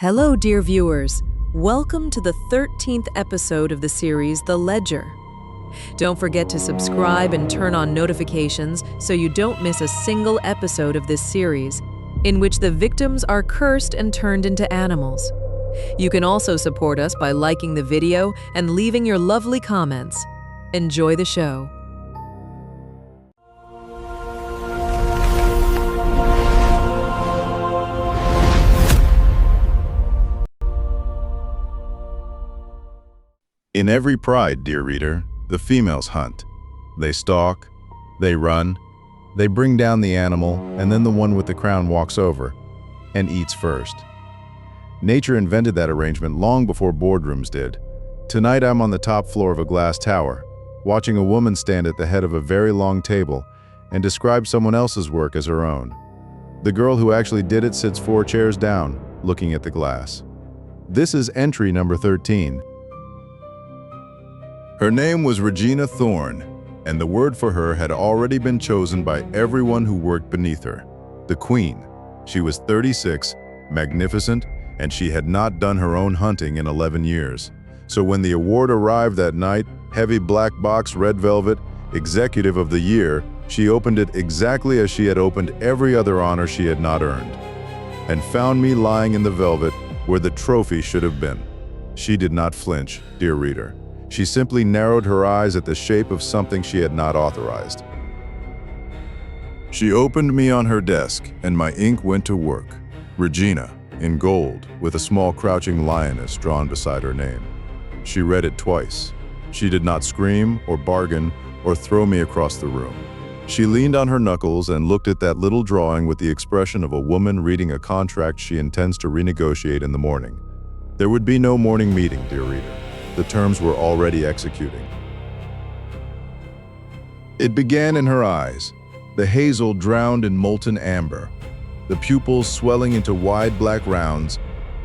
Hello, dear viewers. Welcome to the 13th episode of the series, The Ledger. Don't forget to subscribe and turn on notifications so you don't miss a single episode of this series, in which the victims are cursed and turned into animals. You can also support us by liking the video and leaving your lovely comments. Enjoy the show. In every pride, dear reader, the females hunt. They stalk, they run, they bring down the animal, and then the one with the crown walks over and eats first. Nature invented that arrangement long before boardrooms did. Tonight I'm on the top floor of a glass tower, watching a woman stand at the head of a very long table and describe someone else's work as her own. The girl who actually did it sits 4 chairs down, looking at the glass. This is entry number 13. Her name was Regina Thorne, and the word for her had already been chosen by everyone who worked beneath her. The Queen. She was 36, magnificent, and she had not done her own hunting in 11 years. So when the award arrived that night, heavy black box, red velvet, Executive of the Year, she opened it exactly as she had opened every other honor she had not earned, and found me lying in the velvet where the trophy should have been. She did not flinch, dear reader. She simply narrowed her eyes at the shape of something she had not authorized. She opened me on her desk, and my ink went to work. Regina, in gold, with a small crouching lioness drawn beside her name. She read it twice. She did not scream or bargain or throw me across the room. She leaned on her knuckles and looked at that little drawing with the expression of a woman reading a contract she intends to renegotiate in the morning. There would be no morning meeting, dear reader. The terms were already executing. It began in her eyes, the hazel drowned in molten amber, the pupils swelling into wide black rounds,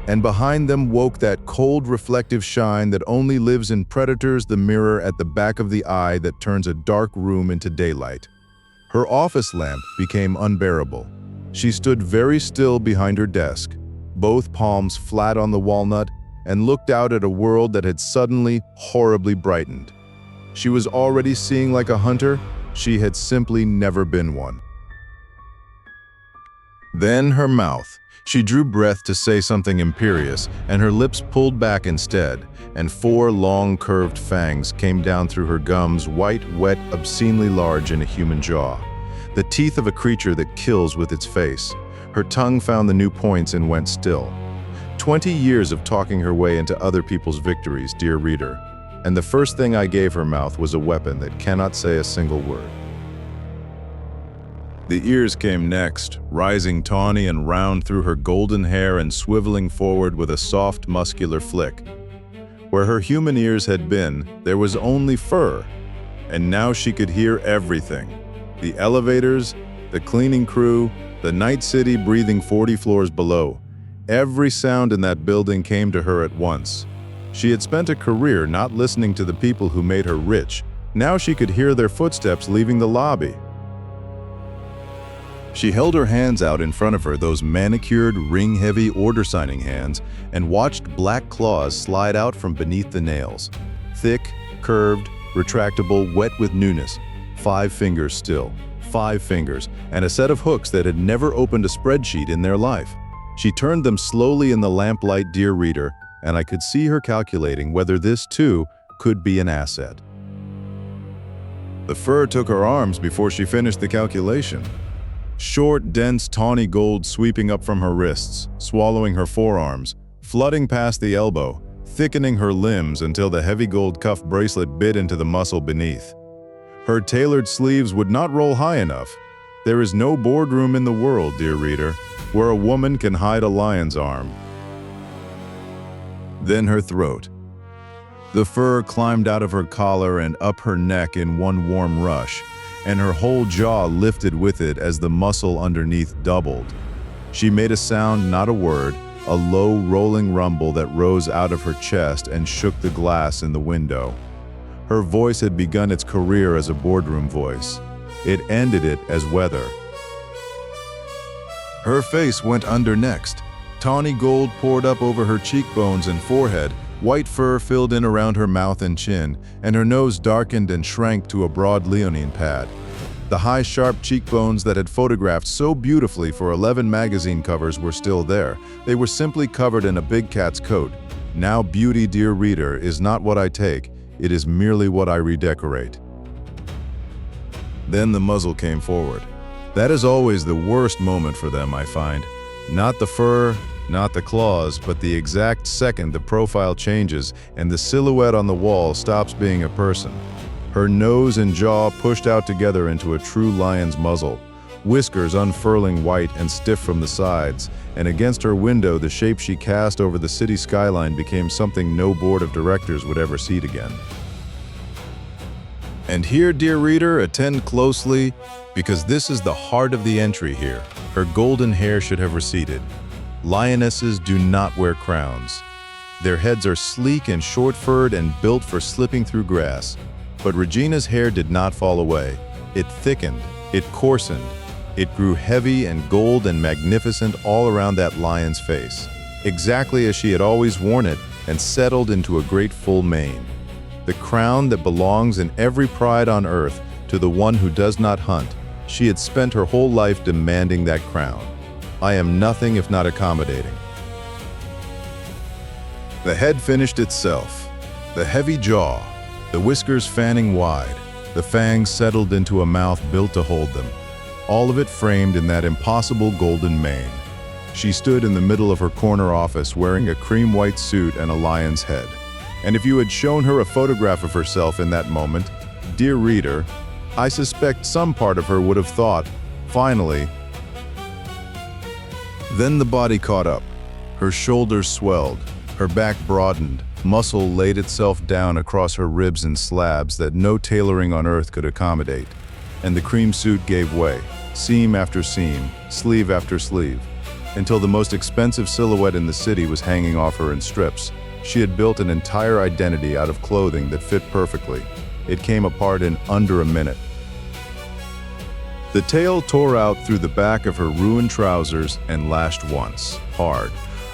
and behind them woke that cold reflective shine that only lives in predators, the mirror at the back of the eye that turns a dark room into daylight. Her office lamp became unbearable. She stood very still behind her desk, both palms flat on the walnut, and looked out at a world that had suddenly, horribly brightened. She was already seeing like a hunter. She had simply never been one. Then her mouth. She drew breath to say something imperious, and her lips pulled back instead, and 4 long curved fangs came down through her gums, white, wet, obscenely large in a human jaw. The teeth of a creature that kills with its face. Her tongue found the new points and went still. 20 years of talking her way into other people's victories, dear reader, and the first thing I gave her mouth was a weapon that cannot say a single word. The ears came next, rising tawny and round through her golden hair and swiveling forward with a soft, muscular flick. Where her human ears had been, there was only fur, and now she could hear everything. The elevators, the cleaning crew, the night city breathing 40 floors below. Every sound in that building came to her at once. She had spent a career not listening to the people who made her rich. Now she could hear their footsteps leaving the lobby. She held her hands out in front of her, those manicured, ring-heavy order-signing hands, and watched black claws slide out from beneath the nails. Thick, curved, retractable, wet with newness. 5 fingers still. 5 fingers, and a set of hooks that had never opened a spreadsheet in their life. She turned them slowly in the lamplight, dear reader, and I could see her calculating whether this, too, could be an asset. The fur took her arms before she finished the calculation. Short, dense, tawny gold sweeping up from her wrists, swallowing her forearms, flooding past the elbow, thickening her limbs until the heavy gold cuff bracelet bit into the muscle beneath. Her tailored sleeves would not roll high enough. There is no boardroom in the world, dear reader, where a woman can hide a lion's arm. Then her throat. The fur climbed out of her collar and up her neck in one warm rush, and her whole jaw lifted with it as the muscle underneath doubled. She made a sound, not a word, a low, rolling rumble that rose out of her chest and shook the glass in the window. Her voice had begun its career as a boardroom voice. It ended it as weather. Her face went under next, Tawny gold poured up over her cheekbones and forehead, white fur filled in around her mouth and chin, and her nose darkened and shrank to a broad leonine pad. The high, sharp cheekbones that had photographed so beautifully for 11 magazine covers were still there. They were simply covered in a big cat's coat. Now beauty, dear reader, is not what I take, it is merely what I redecorate. Then the muzzle came forward. That is always the worst moment for them, I find. Not the fur, not the claws, but the exact second the profile changes and the silhouette on the wall stops being a person. Her nose and jaw pushed out together into a true lion's muzzle, whiskers unfurling white and stiff from the sides, and against her window the shape she cast over the city skyline became something no board of directors would ever see again. And here, dear reader, attend closely, because this is the heart of the entry here. Her golden hair should have receded. Lionesses do not wear crowns. Their heads are sleek and short-furred and built for slipping through grass. But Regina's hair did not fall away. It thickened, it coarsened, it grew heavy and gold and magnificent all around that lion's face, exactly as she had always worn it, and settled into a great full mane. The crown that belongs in every pride on earth to the one who does not hunt. She had spent her whole life demanding that crown. I am nothing if not accommodating. The head finished itself, the heavy jaw, the whiskers fanning wide, the fangs settled into a mouth built to hold them, all of it framed in that impossible golden mane. She stood in the middle of her corner office wearing a cream-white suit and a lion's head. And if you had shown her a photograph of herself in that moment, dear reader, I suspect some part of her would have thought, finally. Then the body caught up. Her shoulders swelled, her back broadened, muscle laid itself down across her ribs in slabs that no tailoring on earth could accommodate, and the cream suit gave way, seam after seam, sleeve after sleeve, until the most expensive silhouette in the city was hanging off her in strips. She had built an entire identity out of clothing that fit perfectly. It came apart in under a minute. The tail tore out through the back of her ruined trousers and lashed once, hard.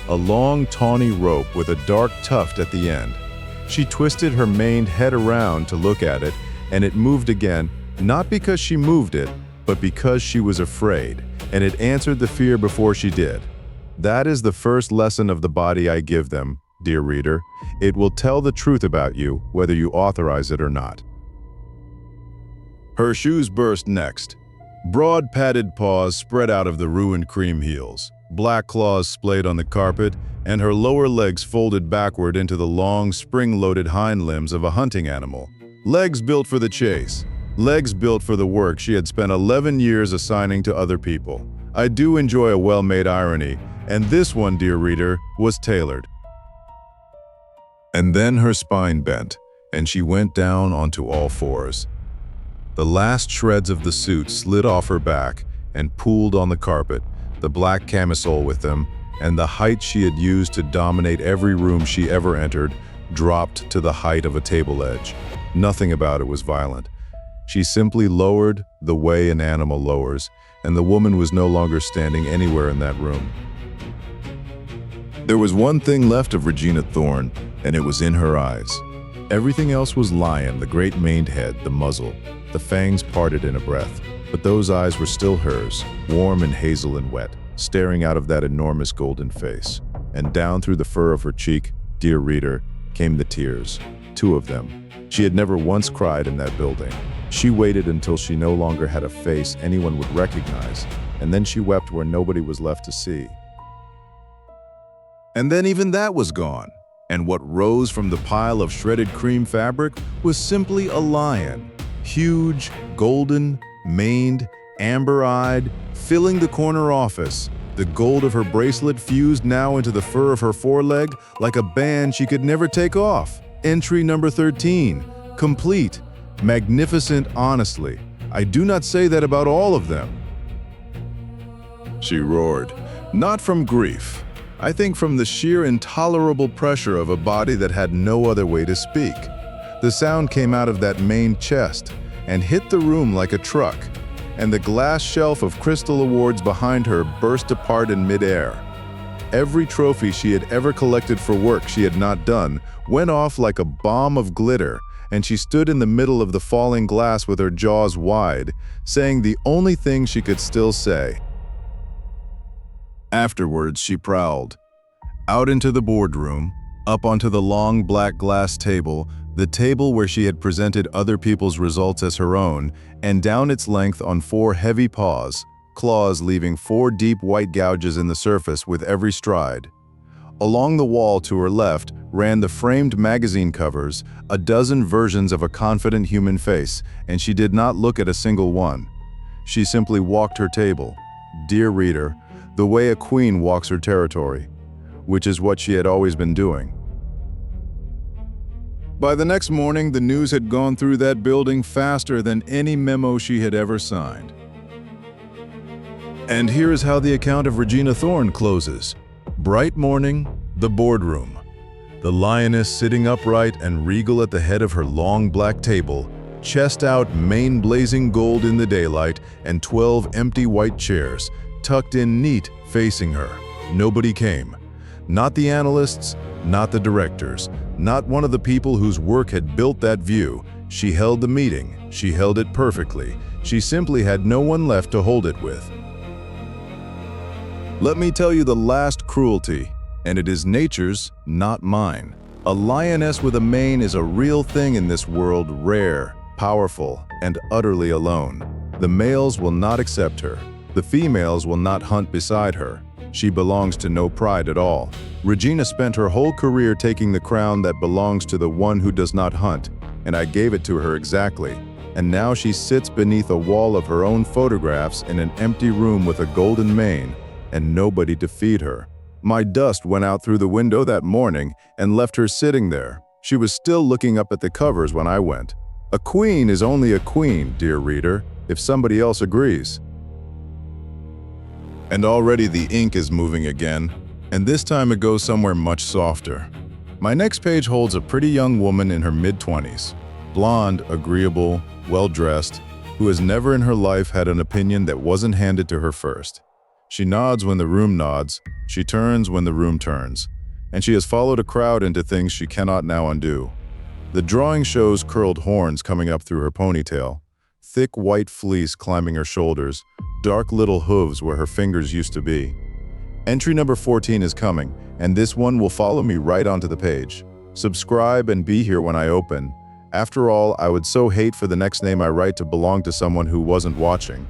A long, tawny rope with a dark tuft at the end. She twisted her maned head around to look at it, and it moved again, not because she moved it, but because she was afraid, and it answered the fear before she did. That is the first lesson of the body I give them, dear reader. It will tell the truth about you, whether you authorize it or not. Her shoes burst next. Broad padded paws spread out of the ruined cream heels. Black claws splayed on the carpet, and her lower legs folded backward into the long, spring-loaded hind limbs of a hunting animal. Legs built for the chase. Legs built for the work she had spent 11 years assigning to other people. I do enjoy a well-made irony, and this one, dear reader, was tailored. And then her spine bent, and she went down onto all fours. The last shreds of the suit slid off her back and pooled on the carpet, the black camisole with them, and the height she had used to dominate every room she ever entered dropped to the height of a table edge. Nothing about it was violent. She simply lowered the way an animal lowers, and the woman was no longer standing anywhere in that room. There was one thing left of Regina Thorne, and it was in her eyes. Everything else was lion, the great maned head, the muzzle, the fangs parted in a breath. But those eyes were still hers, warm and hazel and wet, staring out of that enormous golden face. And down through the fur of her cheek, dear reader, came the tears. 2 of them. She had never once cried in that building. She waited until she no longer had a face anyone would recognize, and then she wept where nobody was left to see. And then even that was gone, and what rose from the pile of shredded cream fabric was simply a lion, huge, golden, maned, amber-eyed, filling the corner office. The gold of her bracelet fused now into the fur of her foreleg like a band she could never take off. Entry number 13. Complete. Magnificent, honestly. I do not say that about all of them. She roared. Not from grief. I think from the sheer intolerable pressure of a body that had no other way to speak. The sound came out of that maned chest and hit the room like a truck, and the glass shelf of crystal awards behind her burst apart in midair. Every trophy she had ever collected for work she had not done went off like a bomb of glitter, and she stood in the middle of the falling glass with her jaws wide, saying the only thing she could still say. Afterwards, she prowled out into the boardroom, up onto the long black glass table, the table where she had presented other people's results as her own, and down its length on 4 heavy paws, claws leaving 4 deep white gouges in the surface with every stride. Along the wall to her left ran the framed magazine covers, a dozen versions of a confident human face, and she did not look at a single one. She simply walked her table, dear reader, the way a queen walks her territory, which is what she had always been doing. By the next morning, the news had gone through that building faster than any memo she had ever signed. And here is how the account of Regina Thorne closes. Bright morning, the boardroom. The lioness sitting upright and regal at the head of her long black table, chest out, mane blazing gold in the daylight, and 12 empty white chairs, tucked in neat, facing her. Nobody came. Not the analysts, not the directors, not one of the people whose work had built that view. She held the meeting. She held it perfectly. She simply had no one left to hold it with. Let me tell you the last cruelty, and it is nature's, not mine. A lioness with a mane is a real thing in this world, rare, powerful, and utterly alone. The males will not accept her. The females will not hunt beside her. She belongs to no pride at all. Regina spent her whole career taking the crown that belongs to the one who does not hunt, and I gave it to her exactly. And now she sits beneath a wall of her own photographs in an empty room with a golden mane, and nobody to feed her. My dust went out through the window that morning and left her sitting there. She was still looking up at the covers when I went. A queen is only a queen, dear reader, if somebody else agrees. And already the ink is moving again, and this time it goes somewhere much softer. My next page holds a pretty young woman in her mid-20s, blonde, agreeable, well-dressed, who has never in her life had an opinion that wasn't handed to her first. She nods when the room nods, she turns when the room turns, and she has followed a crowd into things she cannot now undo. The drawing shows curled horns coming up through her ponytail, thick white fleece climbing her shoulders, dark little hooves where her fingers used to be. Entry number 14 is coming, and this one will follow me right onto the page. Subscribe and be here when I open. After all, I would so hate for the next name I write to belong to someone who wasn't watching.